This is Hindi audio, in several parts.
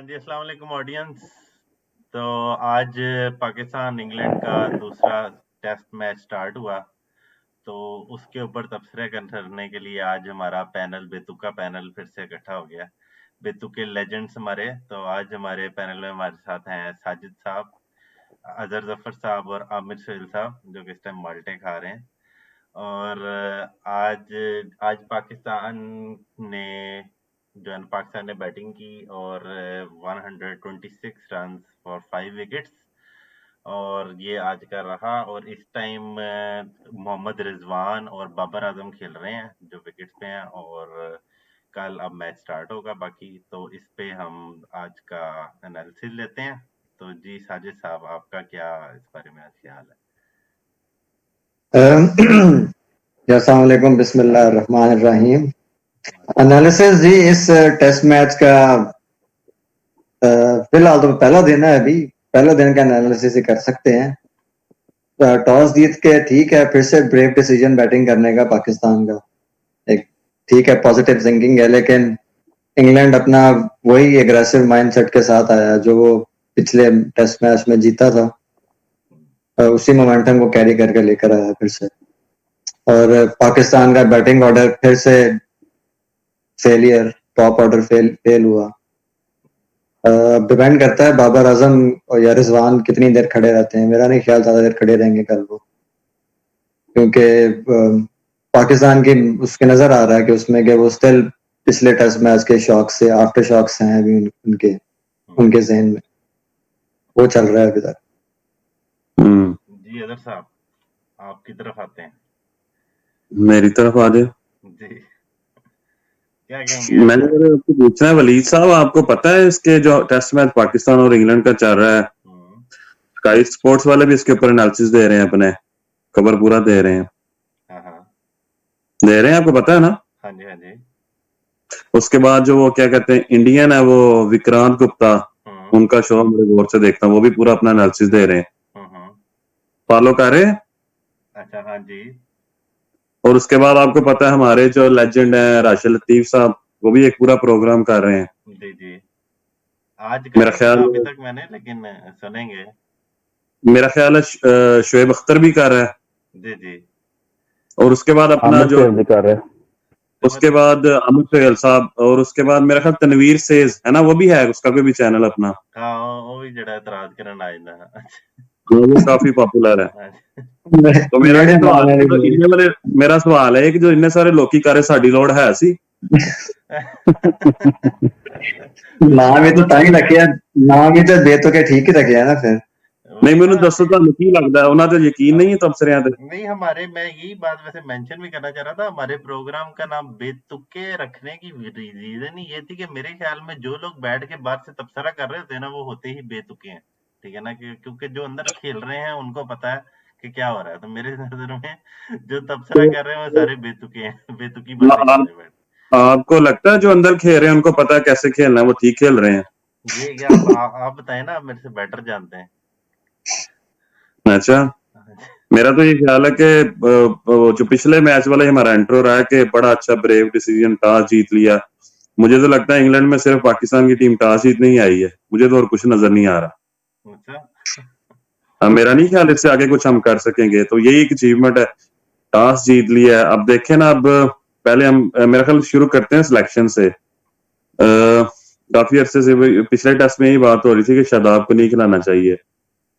जी, अस्सलाम वालेकुम ऑडियंस। तो आज पाकिस्तान इंग्लैंड का दूसरा टेस्ट मैच स्टार्ट हुआ, तो उसके ऊपर तबसरे करने के लिए आज हमारा पैनल बेतुका पैनल फिर से इकट्ठा हो गया। बेतुके लेजेंड्स हमारे, तो आज हमारे पैनल में हमारे साथ हैं साजिद साहब, अजहर जफर साहब और आमिर सुहेल साहब, जो कि इस टाइम माल्टे खा रहे हैं। और आज आज पाकिस्तान ने बैटिंग की और 126 रन फॉर 5 विकेट्स, और ये आज का रहा। और इस टाइम मोहम्मद रिजवान और बाबर आजम खेल रहे हैं जो विकेट्स पे हैं, और कल अब मैच स्टार्ट होगा बाकी। तो इस पे हम आज का एनालिसिस लेते हैं। तो जी साजिद साहब, आपका क्या इस बारे में आज ख्याल है? अस्सलाम वालेकुम, बिस्मिल्लाहिर्रहमानिर्रहीम। एनालिसिस जी, इस टेस्ट मैच का फिलहाल तो पहला दिन है, अभी पहला दिन का एनालिसिस ही कर सकते हैं। टॉस जीत के ठीक है, फिर से ब्रेव डिसीजन बैटिंग करने का पाकिस्तान का एक ठीक है, पॉजिटिव थिंकिंग है, लेकिन इंग्लैंड अपना वही एग्रेसिव माइंडसेट के साथ आया जो वो पिछले टेस्ट मैच में जीता था। उसी मोमेंटम को कैरी करके लेकर आया फिर से। और पाकिस्तान का बैटिंग ऑर्डर फिर से फेलियर, टॉप ऑर्डर फेल हुआ। डिपेंड करता है बाबर आजम और या रिजवान कितनी देर खड़े रहते हैं। मेरा नहीं ख्याल ज्यादा देर खड़े रहेंगे कल वो, क्योंकि पाकिस्तान की उसके नजर आ रहा है कि उसमें कि वो स्टिल पिछले टेस्ट मैच के शॉक से आफ्टर शॉक्स हैं अभी उनके जहन में, वो चल रहा है अभी तक। जी अदर साहब, आपकी तरफ आते हैं। मेरी तरफ आ जाए जी, क्या कहेंगे? मैंने आपको पूछना है वलीद साहब, आपको पता है इसके जो टेस्ट मैच पाकिस्तान और इंग्लैंड का चल रहा है, स्काई स्पोर्ट्स वाले भी इसके ऊपर एनालिसिस दे रहे हैं, अपने खबर पूरा दे रहे हैं। दे रहे हैं, आपको पता है ना? हाँ जी, हाँ जी। उसके बाद जो वो क्या कहते हैं इंडियन है, वो विक्रांत गुप्ता, उनका शो बड़े गौर से देखता हूँ, वो भी पूरा अपना एनालिसिस दे रहे हैं। फॉलो कर रहे हैं? अच्छा, हाँ जी। और उसके बाद आपको पता है हमारे जो लेजेंड है राशिद लतीफ साहब, वो भी एक पूरा प्रोग्राम कर रहे हैं। जी जी, आज का मेरा ख्याल अभी तक मैंने, लेकिन सुनेंगे। मेरा ख्याल है शोएब अख्तर भी कर रहा है। जी जी। और उसके बाद अपना जो कर रहा है, उसके बाद आमिर सुहेल साहब, और उसके बाद मेरा ख्याल तनवीर सेज है ना, वो भी है, उसका कोई भी चैनल अपना। हाँ, वो भी जड़ा इतराज करन आ जाता, वो काफी पॉपुलर है। तो मेरा सवाल है कि जो इन्ने सारे लोग कर रहे, साडी लोड़ है सी? नाम ही तो ताई रखिया, नाम ही तो बेतुके ठीक ही रखिया ना फिर। नहीं, मैंने दसो ਤੁਹਾਨੂੰ ਕੀ ਲੱਗਦਾ ਉਹਨਾਂ ਤੇ ਯਕੀਨ नहीं है तबसरियां ਤੇ? नहीं, हमारे, मैं यही बात वैसे मेंशन भी करना चाह रहा था, हमारे प्रोग्राम का नाम बेतुके रखने की रीजन ही ये थी कि मेरे ख्याल में जो लोग बैठ के बाहर से तबसरा कर रहे होते हैं ना, वो होते ही बेतुके हैं, ठीक है ना, क्योंकि जो अंदर खेल रहे हैं उनको पता है कि क्या हो रहा है। तो मेरे नजर में जो तबसरा कर रहे हैं वो सारे बेतुके हैं, बेतुकी बातें कर रहे हैं। आपको लगता है जो अंदर खेल रहे हैं उनको पता है कैसे खेलना है, वो ठीक खेल रहे हैं? ये क्या आप बताएं ना, आप मेरे से बेटर जानते हैं। अच्छा, मेरा तो ये ख्याल है कि जो पिछले मैच वाला हमारा इंट्रो रहा है कि बड़ा अच्छा ब्रेव डिसीजन, टॉस जीत लिया। मुझे तो लगता है इंग्लैंड में सिर्फ पाकिस्तान की टीम टॉस जीतने ही आई है, मुझे तो और कुछ नजर नहीं आ रहा। मेरा नहीं ख्याल इससे आगे कुछ हम कर सकेंगे, तो यही एक अचीवमेंट है, टॉस जीत लिया है। अब देखें ना, अब पहले हम मेरा ख्याल शुरू करते हैं सिलेक्शन से। काफी अरसे से पिछले टेस्ट में यही बात हो रही थी कि शादाब को नहीं खिलाना चाहिए।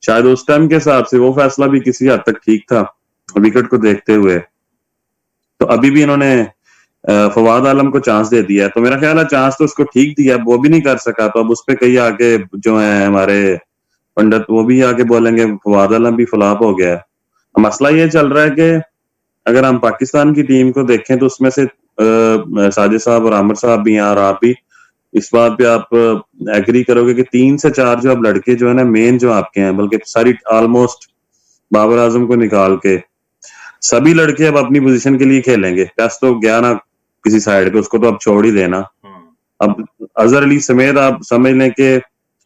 शायद उस टाइम के हिसाब से वो फैसला भी किसी हद तक ठीक था विकेट को देखते हुए। तो अभी भी इन्होंने फवाद आलम को चांस दे दिया है, तो मेरा ख्याल है चांस तो उसको ठीक दिया, वो भी नहीं कर सका, तो अब उस पर कई आगे जो है हमारे पंडित, वो भी आगे बोलेंगे फवाद आलम भी फ्लॉप हो गया है। मसला ये चल रहा है कि अगर हम पाकिस्तान की टीम को देखें तो उसमें से साजिद साहब और आमिर साहब भी हैं, और आप भी इस बात पे आप एग्री करोगे कि 3 से 4 जो अब लड़के जो है ना मेन जो आपके हैं, बल्कि सारी ऑलमोस्ट बाबर आजम को निकाल के सभी लड़के अब अपनी पोजीशन के लिए खेलेंगे। टेस्ट तो गया ना किसी साइड पे, उसको तो अब छोड़ ही देना। अब अजहर अली समेत आप समझ लें कि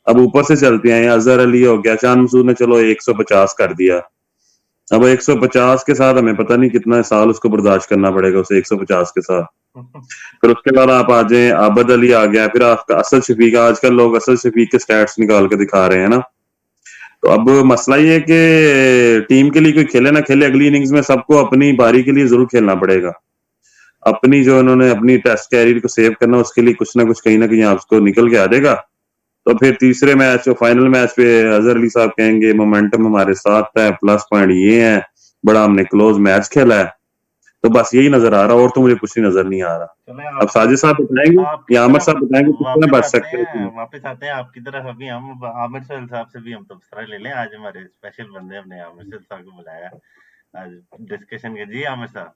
अब ऊपर से चलते हैं, अजहर अली हो गया, चांद मसूद ने चलो 150 कर दिया, अब 150 के साथ हमें पता नहीं कितना साल उसको बर्दाश्त करना पड़ेगा, उसे 150 के साथ। फिर उसके बाद आप आ जाए, आबद अली आ गया, फिर आपका असद शफीक। आजकल लोग असद शफीक के स्टैट्स निकाल के दिखा रहे हैं ना। तो अब मसला ये है कि टीम के लिए कोई खेले ना खेले, अगली इनिंग्स में सबको अपनी बारी के लिए जरूर खेलना पड़ेगा। अपनी जो उन्होंने अपनी टेस्ट कैरियर को सेव करना, उसके लिए कुछ ना कुछ कहीं ना कहीं आपको निकल के आ जाएगा। तो फिर तीसरे मैच, फाइनल मैच पे अजहर अली साहब कहेंगे मोमेंटम हमारे साथ है, प्लस पॉइंट ये है, बड़ा हमने क्लोज मैच खेला है। तो बस यही नजर आ रहा, और तो मुझे कुछ नहीं नजर नहीं आ रहा। चले अब साजिद साहब बताएंगे आपकी या आमिर तरफ साहब बताएंगे कितना बच सकते हैं। वापस आते हैं आपकी तरफ। अभी हम आमिर सोहेल साहब से भी हम तबसरा ले लें। आज हमारे स्पेशल बंदे हमने आमिर सोहेल साहब को बुलाया आज डिस्कशन के। जी आमिर साहब।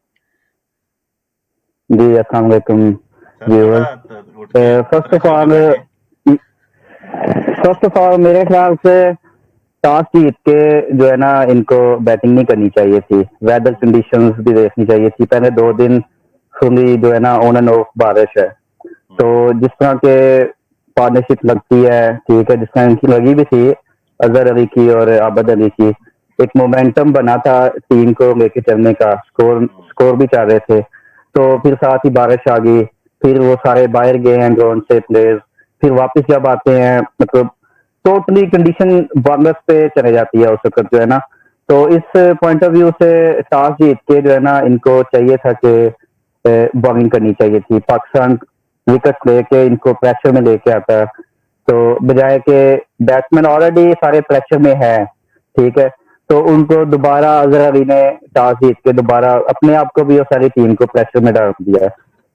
जी अस्सलाम वालेकुम सर व्यूअर्स। थोड़ा उठ के फर्स्ट दूसरा ऑफ शो पे ऑल बैठे। मेरे ख्याल से टॉस जीत के जो है ना, इनको बैटिंग नहीं करनी चाहिए थी। वेदर कंडीशंस भी देखनी चाहिए थी। पहले 2 दिन फुली जो है ना ऑन एंड ऑफ बारिश है, तो जिस तरह के पार्टनरशिप लगती है, ठीक है, जिस तरह इनकी लगी भी थी अजहर अली की और आबद अली की, एक मोमेंटम बना था टीम को लेके चलने का। स्कोर भी चाह रहे थे, तो फिर साथ ही बारिश आ गई, फिर वो सारे बाहर गए हैं ग्राउंड से प्लेयर्स। फिर वापस जब आते हैं, मतलब टोटली कंडीशन बॉलर्स पे चले जाती है उस वक्त जो है ना। तो इस पॉइंट ऑफ व्यू से टॉस जीत के जो है ना, इनको चाहिए था कि बॉलिंग करनी चाहिए थी। पाकिस्तान विकेट लेके इनको प्रेशर में लेके आता है, तो बजाय के बैट्समैन ऑलरेडी सारे प्रेशर में है, ठीक है, तो उनको दोबारा अजहर अली ने टॉस जीत के दोबारा अपने आप को भी और सारी टीम को प्रेशर में डाल दिया।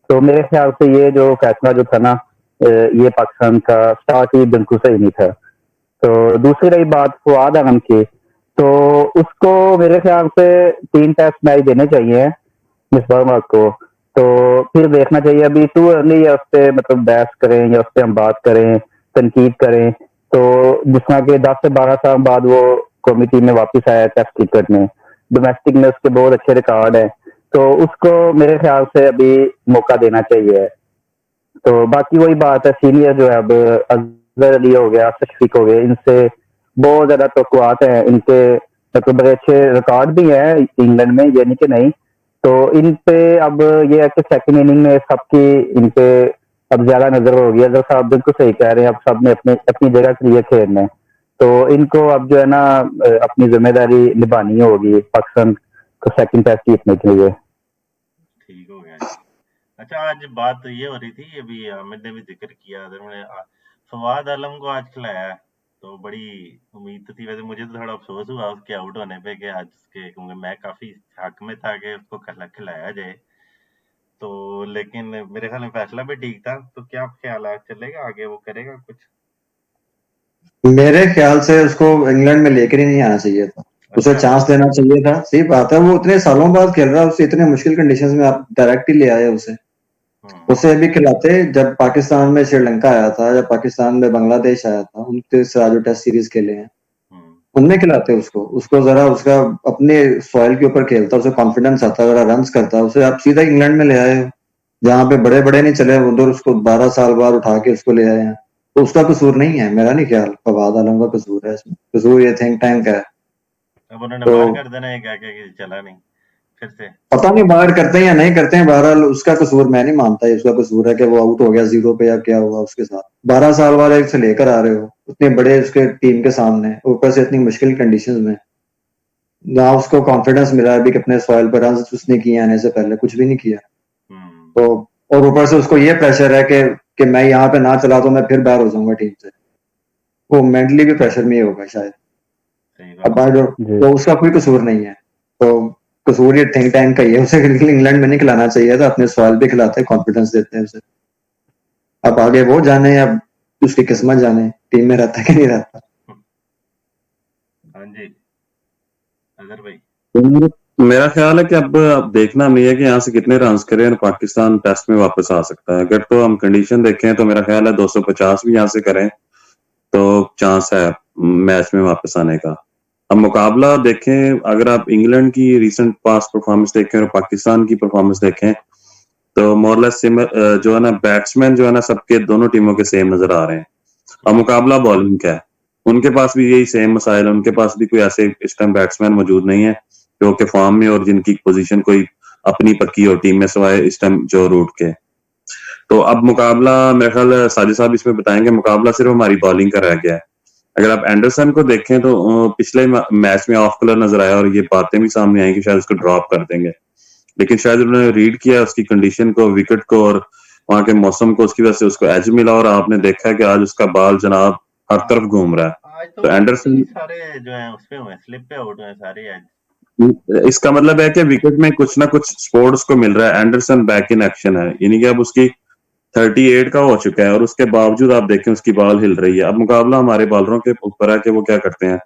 तो मेरे ख्याल से ये जो फैसला जो था ना, ये पाकिस्तान का स्टार्ट ही बिल्कुल सही नहीं था। तो दूसरी रही बात फवाद आलम की, तो उसको मेरे ख्याल से 3 टेस्ट मैच देने चाहिए मिसबाह को। तो फिर देखना चाहिए, अभी टू अर्ली है उस पर मतलब बहस करें या उस पर हम बात करें, तनकीद करें। तो जिस तरह के 10 से 12 साल बाद वो कमेटी में वापस आया टेस्ट क्रिकेट में, डोमेस्टिक में उसके बहुत अच्छे रिकॉर्ड है, तो उसको मेरे ख्याल से अभी मौका देना चाहिए। तो बाकी वही बात है, सीनियर जो है अब अजहर अली हो गया, शफीक हो गए, इनसे बहुत ज्यादा तवक्कुआत है इनके, मतलब बड़े अच्छे रिकॉर्ड भी है इंग्लैंड में, ये नहीं कि नहीं। तो इन पे अब ये है कि सेकंड इनिंग में सबकी इन पे अब ज्यादा नजर होगी। अगर साहब बिल्कुल सही कह रहे हैं, अब सब ने अपने अपनी जगह के लिए खेलना है, तो इनको अब जो है ना अपनी जिम्मेदारी निभानी होगी पाकिस्तान को सेकंड टेस्ट जीतने के लिए। ठीक हो गया जी। अच्छा, आज बात तो ये हो रही थी, अभी आमिर ने भी जिक्र किया, फवाद आलम को आज खिलाया है, तो बड़ी उम्मीद तो थी। वैसे मुझे तो थोड़ा अफसोस हुआ उसके आउट होने पे कि आज उसके, क्योंकि मैं काफी हक में था कि उसको खिलाया जाए। तो लेकिन मेरे ख्याल में फैसला भी ठीक था। तो क्या ख्याल है, चलेगा आगे, वो करेगा कुछ? मेरे ख्याल से उसको इंग्लैंड में लेकर ही नहीं आना चाहिए था। उसे अच्छा। चांस देना चाहिए था। सही बात है, वो इतने सालों बाद खेल रहा है, उसे इतने मुश्किल कंडीशंस में आप डायरेक्ट ही ले आए उसे। उसे अभी खिलाते जब पाकिस्तान में श्रीलंका आया था, या पाकिस्तान में बांग्लादेश आया था, उनके साथ जो टेस्ट सीरीज खेले हैं उनमें खिलाते उसको जरा उसका अपने सॉइल के ऊपर खेलता, उसे कॉन्फिडेंस आता, जरा रन्स करता। उसे आप सीधा इंग्लैंड में ले आए हो जहाँ पे बड़े बड़े नहीं चले, उधर उसको 12 साल बाद उठा के उसको ले आए हैं। तो उसका कसूर नहीं है, मेरा नहीं ख्याल फवाद आलम का कसूर है इसमें। कसूर ये थिंक टैंक है। अब उन्होंने तो बाहर कर देना है, क्या क्या कि चला नहीं फिर से। पता नहीं बाहर करते हैं या नहीं करते हैं, बहरहाल उसका कसूर मैं नहीं मानता ये उसका कसूर है कि वो आउट हो गया जीरो पे, या क्या हुआ उसके साथ। 12 साल बाद एक से लेकर आ रहे हो उतने बड़े उसके टीम के सामने, ऊपर से इतनी मुश्किल कंडीशंस में, जहाँ उसको कॉन्फिडेंस मिला अभी कि अपने सॉइल पर रन उसने किए आने से पहले कुछ भी नहीं किया। तो और ऊपर से उसको ये प्रेशर है कि मैं यहाँ पे ना चला तो मैं फिर बाहर हो जाऊंगा टीम से। वो मेंटली भी प्रेशर में ही होगा शायद। अब तो उसका कोई कसूर नहीं है। तो कसूर ये थिंक टैंक का ही है। उसे इंग्लैंड में नहीं खिलाना चाहिए था, अपने सॉइल पे खिलाते, कॉन्फिडेंस देते हैं उसे। अब आगे वो जाने, अब उसकी किस्मत जाने टीम में रहता है कि नहीं रहता। हाँ जी अजहर भाई। मेरा ख्याल है कि अब देखना नहीं है कि यहाँ से कितने रन करें और पाकिस्तान टेस्ट में वापस आ सकता है। अगर तो हम कंडीशन देखें तो मेरा ख्याल है 250 भी यहाँ से करें तो चांस है मैच में वापस आने का। अब मुकाबला देखें, अगर आप इंग्लैंड की रिसेंट पास्ट परफॉर्मेंस देखें और पाकिस्तान की परफॉर्मेंस देखें, तो मोरलेस जो है ना बैट्समैन जो है ना सबके दोनों टीमों के सेम नजर आ रहे हैं। अब मुकाबला बॉलिंग का है, उनके पास भी यही सेम मसाइल है, उनके पास भी कोई ऐसे इस टाइम बैट्समैन मौजूद नहीं है जो के फॉर्म में और जिनकी पोजीशन कोई अपनी पक्की हो टीम में सिवाय इस टाइम जो रूट के। तो अब मुकाबला मेरे ख्याल साजिद साहब इसमें बताएंगे, मुकाबला सिर्फ हमारी बॉलिंग का रह गया है। अगर आप एंडरसन को देखें तो पिछले मैच में ऑफ कलर नजर आया और ये बातें भी सामने आई कि शायद उसको ड्रॉप कर देंगे, लेकिन शायद उन्होंने रीड किया उसकी कंडीशन को, विकेट को और वहां के मौसम को, उसकी वजह से उसको एज मिला और आपने देखा है कि आज उसका बाल जनाब हर तरफ घूम रहा है। आज तो एंडरसन सारे जो है उसपे हुए, स्लिप पे आउट हुए सारे आज। इसका मतलब है कि विकेट में कुछ ना कुछ स्पोर्ट्स को मिल रहा है। एंडरसन बैक इन एक्शन है, यानी कि अब उसकी 38 का हो चुका है और उसके बावजूद आप देखें उसकी बॉल हिल रही है। अब मुकाबला हमारे बॉलरों के ऊपर है कि वो क्या करते हैं।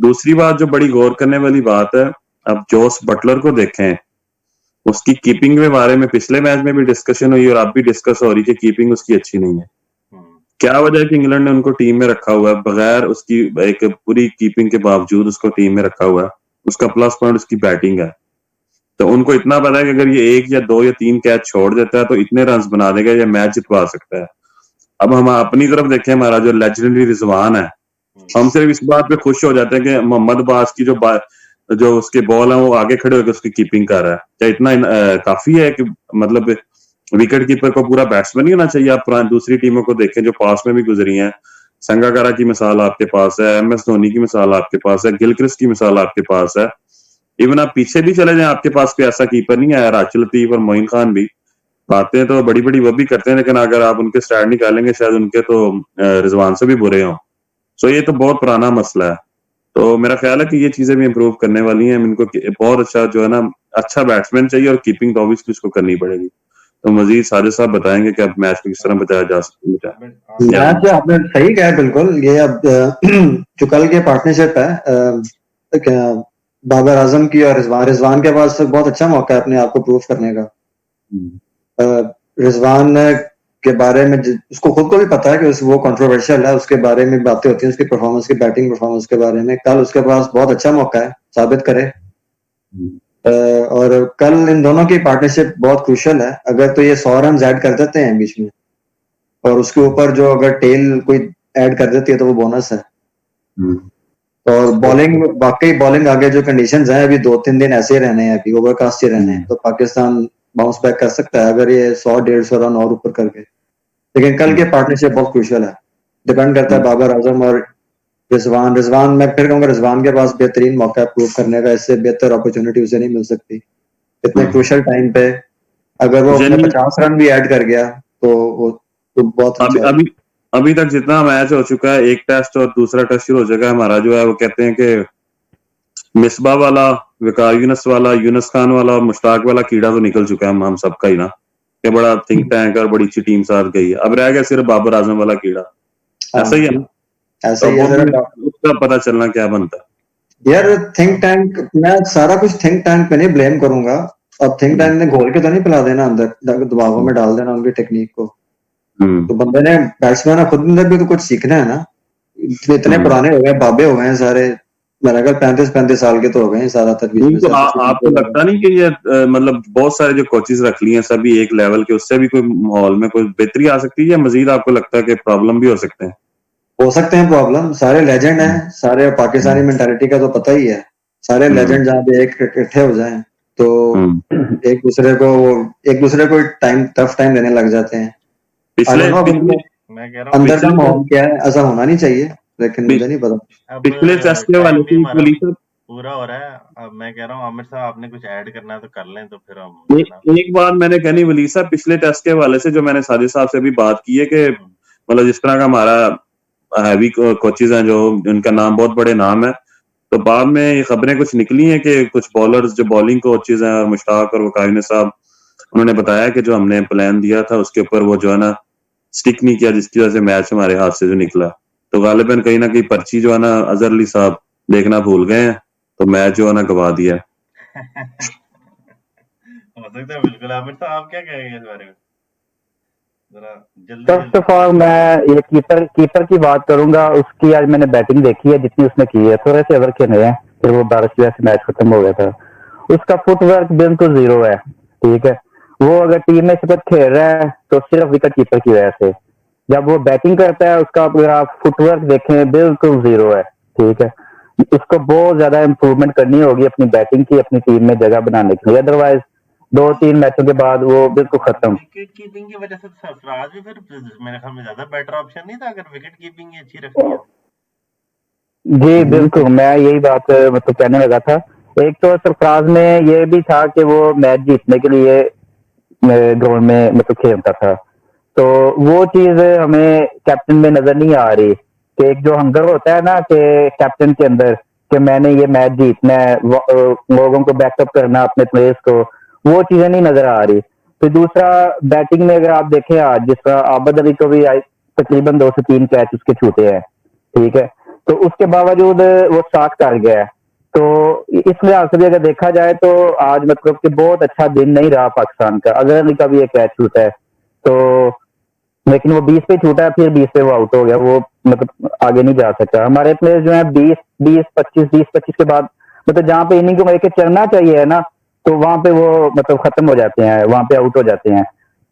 दूसरी बात जो बड़ी गौर करने वाली बात है, अब जोस बटलर को देखें, उसकी कीपिंग के बारे में पिछले मैच में भी डिस्कशन हुई और अब भी डिस्कस हो रही कि कीपिंग उसकी अच्छी नहीं है। क्या वजह है कि इंग्लैंड ने उनको टीम में रखा हुआ है बगैर उसकी एक पूरी कीपिंग के बावजूद उसको टीम में रखा हुआ है। उसका प्लस पॉइंट उसकी बैटिंग है, तो उनको इतना पता है कि अगर ये 1 या 2 या 3 कैच छोड़ देता है तो इतने रन बना देगा, ये मैच जितवा सकता है। अब हम अपनी तरफ देखें, हमारा जो लेजेंडरी रिजवान है, हम सिर्फ इस बात पे खुश हो जाते हैं कि मोहम्मद बास की जो उसके बॉल है वो आगे खड़े होकर उसकी कीपिंग कर रहा है। क्या इतना काफी है कि मतलब विकेट कीपर को पूरा बैट्समैन ही होना चाहिए? आप दूसरी टीमों को देखें जो पास में भी गुजरी हैं, संगाकारा की मिसाल आपके पास है, MS धोनी की मिसाल आपके पास है, गिलक्रिस्ट की मिसाल आपके पास है, इवन आप पीछे भी चले जाएं आपके पास कोई ऐसा कीपर नहीं आया। राशिद लतीफ और मोइन खान भी बातें तो बड़ी बड़ी वो भी करते हैं, लेकिन अगर आप उनके स्टैट निकालेंगे शायद उनके तो रिजवान से भी बुरे हों। सो ये तो बहुत पुराना मसला है। तो मेरा ख्याल है कि ये चीजें भी इम्प्रूव करने वाली हैं। इनको बहुत अच्छा जो है ना अच्छा बैट्समैन चाहिए और कीपिंग तो ऑब्वियसली उसको करनी पड़ेगी। तो मजीद साजिद साहब बताएंगे कि अब मैच को किस तरह बचाया जा सकता है। मैच आपने सही कहा बिल्कुल। ये अब जो कल के पार्टनरशिप है बाबर आजम की और रिजवान के पास बहुत अच्छा मौका है अपने आप को प्रूव करने का। रिजवान के बारे में उसको खुद को भी पता है कि वो कंट्रोवर्शियल है, उसके बारे में बातें होती हैं, उसकी परफॉर्मेंस की बैटिंग परफॉर्मेंस के बारे में। कल उसके पास बहुत अच्छा मौका है साबित करे। और कल इन दोनों की पार्टनरशिप बहुत क्रूशियल है। अगर तो ये 100 रन ऐड कर देते हैं बीच में और उसके ऊपर जो अगर टेल कोई ऐड कर देती है तो वो बोनस है। और बॉलिंग, वाकई बॉलिंग आगे जो कंडीशंस हैं अभी 2-3 दिन ऐसे ही रहने हैं, अभी ओवरकास्ट ही रहने हैं, तो पाकिस्तान बाउंस बैक कर सकता है अगर ये 100-150 रन और ऊपर करके। लेकिन कल के पार्टनरशिप बहुत क्रूशियल है, डिपेंड करता है बाबर आजम और रिजवान। मैं फिर कहूंगा रिजवान के पास बेहतरीन मौका है प्रूव करने का, इससे बेहतर अपॉर्चुनिटी उसे नहीं मिल सकती इतने क्रूशियल टाइम पे। अगर वो अपने 50 रन भी ऐड कर गया तो वो तो बहुत अच्छा। अभी तक जितना मैच हो चुका है, एक टेस्ट और दूसरा टेस्ट शुरू हो जाएगा हमारा, जो है वो कहते हैं कि मिसबा वाला, विकार यूनस वाला, यूनस खान वाला और मुश्ताक वाला कीड़ा तो निकल चुका है हम सबका ही ना, कि बड़ा थिंक टैंक और बड़ी अच्छी टीम साथ गई है। अब रह गया सिर्फ बाबर आजम वाला कीड़ा। ऐसा ही है ना? ऐसा ही है। उसका पता चलना क्या बनता है यार। थिंक टैंक, मैं सारा कुछ थिंक टैंक पे नहीं ब्लेम करूंगा। अब थिंक टैंक ने घोल के तो नहीं पिला देना अंदर, दबावों में डाल देना उनकी टेक्निक को। तो बंदे ने, बैट्समैन खुद अंदर भी तो कुछ सीखना है ना। इतने पुराने हो गए, बाबे हो गए सारे, मेरा ख्याल 35 साल के तो हो गए ज्यादातर। तो आपको लगता नहीं कि ये मतलब बहुत सारे जो कोचेस रख लिए हैं सभी एक लेवल के, उससे भी कोई माहौल में कोई बेहतरी आ सकती है या मजीद आपको लगता है कि प्रॉब्लम भी हो सकते हैं? हो सकते हैं प्रॉब्लम। सारे लेजेंड हैं, सारे पाकिस्तानी मेंटालिटी का तो पता ही है। सारे लेजेंड जहाँ पे एक इकट्ठे हो जाएं तो एक दूसरे को टफ टाइम देने लग जाते हैं। अंदर का माहौल क्या है, ऐसा होना नहीं चाहिए, लेकिन मुझे नहीं पता। पिछले टेस्ट के वाले पूरा हो रहा है। अब मैं कह रहा हूँ आमिर साहब आपने कुछ ऐड करना है तो कर लें, तो फिर हम एक बात मैंने कहनी वली साहब, पिछले टेस्ट के वाले से जो मैंने साजिद साहब से भी बात की है कि मतलब जिस तरह का हमारा हैवी कोचेज हैं जो उनका नाम बहुत बड़े नाम है, तो बाद में ये खबरें कुछ निकली हैं कि कुछ बॉलर्स जो बॉलिंग कोचेज हैं और मुश्ताक और वकायने साहब, उन्होंने बताया कि जो हमने प्लान दिया था उसके ऊपर वो जो है ना स्टिक नहीं किया, जिसकी वजह से मैच हमारे हाथ से जो निकला। तो गालिबन कहीं ना कहीं पर्ची जो है ना अजहर अली साहब देखना भूल गए हैं, तो मैच जो है ना गवा दिया। हो सकता है बिल्कुल। आमिर साहब आप क्या कहेंगे इस बारे में? फर्स्ट ऑफ ऑल मैं ये कीपर की बात करूंगा। उसकी आज मैंने बैटिंग देखी है जितनी उसने की है, थोड़े से ओवर खेले हैं, फिर वो 12 की वजह से मैच खत्म हो गया था। उसका फुटवर्क बिल्कुल जीरो है, ठीक है। वो अगर टीम में सिर्फ खेल रहा है तो सिर्फ विकेट कीपर की वजह से। जब वो बैटिंग करता है उसका अगर आप फुटवर्क देखें बिल्कुल जीरो है, ठीक है। उसको बहुत ज्यादा इम्प्रूवमेंट करनी होगी अपनी बैटिंग की, अपनी टीम में जगह बनाने के लिए, अदरवाइज 2-3 मैचों के बाद वो बिल्कुल खत्म। विकेट कीपिंग की वजह से सरफराज भी फिर मेरे ख्याल में ज्यादा बेटर ऑप्शन नहीं था अगर विकेट कीपिंग ही अच्छी रखनी है। जी बिल्कुल, मैं यही बात मतलब कहने लगा था। एक तो सरफराज में ये भी था कि वो मैच जीतने के लिए ग्राउंड में मतलब खेलता था, तो वो चीज हमें कैप्टन में नजर नहीं आ रही कि एक जो हंगर होता है ना कि कैप्टन के अंदर कि मैंने ये मैच जीतना है, लोगों को बैकअप करना अपने प्लेयर्स को, वो चीजें नहीं नजर आ रही। फिर दूसरा, बैटिंग में अगर आप देखें आज जिस तरह आबद अली को भी तकरीबन 2 से 3 कैच उसके छूटे हैं, ठीक है, तो उसके बावजूद वो स्टार्ट कर गया है। तो इस लिहाज से भी अगर देखा जाए तो आज मतलब कि बहुत अच्छा दिन नहीं रहा पाकिस्तान का। अगर अली का भी एक कैच छूटा है तो, लेकिन वो 20 पे छूटा है, फिर 20 पे वो आउट हो गया, वो मतलब आगे नहीं जा सकता। हमारे प्लेयर जो है 20-25 के बाद मतलब जहाँ पे इनिंग को लेके चलना चाहिए है ना, तो वहां पे वो मतलब खत्म हो जाते हैं, वहां पे आउट हो जाते हैं।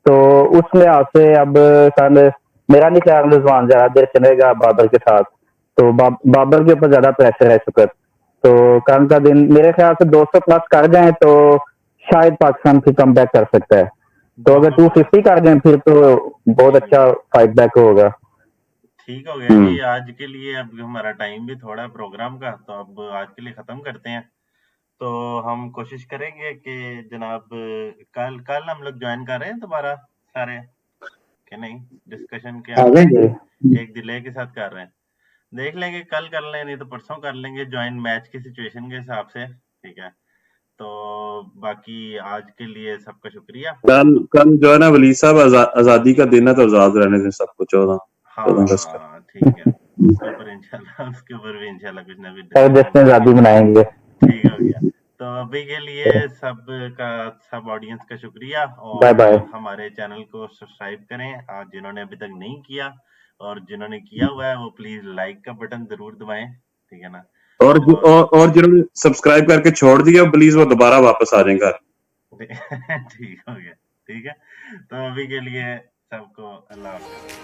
तो उस लिहाज से अब कल मेरा नहीं ख्याल रिजवान ज्यादा देर चलेगा बाबर के साथ, तो बाबर के ऊपर ज्यादा प्रेशर है शुक्र। तो कल का दिन मेरे ख्याल से 200 प्लस कर जाए तो शायद पाकिस्तान फिर कम बैक कर सकता है। तो अगर 200 प्लस 250 कर जाए फिर तो बहुत अच्छा फाइट बैक होगा। ठीक हो गया जी। आज के लिए अब हमारा टाइम भी थोड़ा है प्रोग्राम का, तो अब आज के लिए खत्म करते हैं। तो हम कोशिश करेंगे कि जनाब कल कल हम लोग ज्वाइन कर रहे हैं दोबारा सारे, कि नहीं डिस्कशन के आ हम जाएंगे। एक डिले के साथ कर रहे हैं। देख लेंगे, कल कर लें नहीं तो परसों कर लेंगे ज्वाइन मैच की सिचुएशन के हिसाब से, ठीक है। तो बाकी आज के लिए सबका शुक्रिया। कल कल जो है ना वली साहब आजादी का दिन है, तो आजाद रहने दें सबको 14 अगस्त का। हाँ ठीक है, उसके ऊपर इंशाल्लाह उसके ऊपर भी इंशाल्लाह कुछ ना कुछ और डिस्कशन जश्न करेंगे। आजादी मनाएंगे। ठीक हो गया। तो अभी के लिए सब ऑडियंस का शुक्रिया, बाय और बाय। हमारे चैनल को सब्सक्राइब करें आज जिन्होंने अभी तक नहीं किया, और जिन्होंने किया हुआ है वो प्लीज लाइक का बटन जरूर दबाएं, ठीक है ना। और जिन्होंने सब्सक्राइब करके छोड़ दिया प्लीज वो दोबारा वापस आ जाएंगे। ठीक हो गया, ठीक है। तो अभी के लिए सबको अल्लाह हाफिज।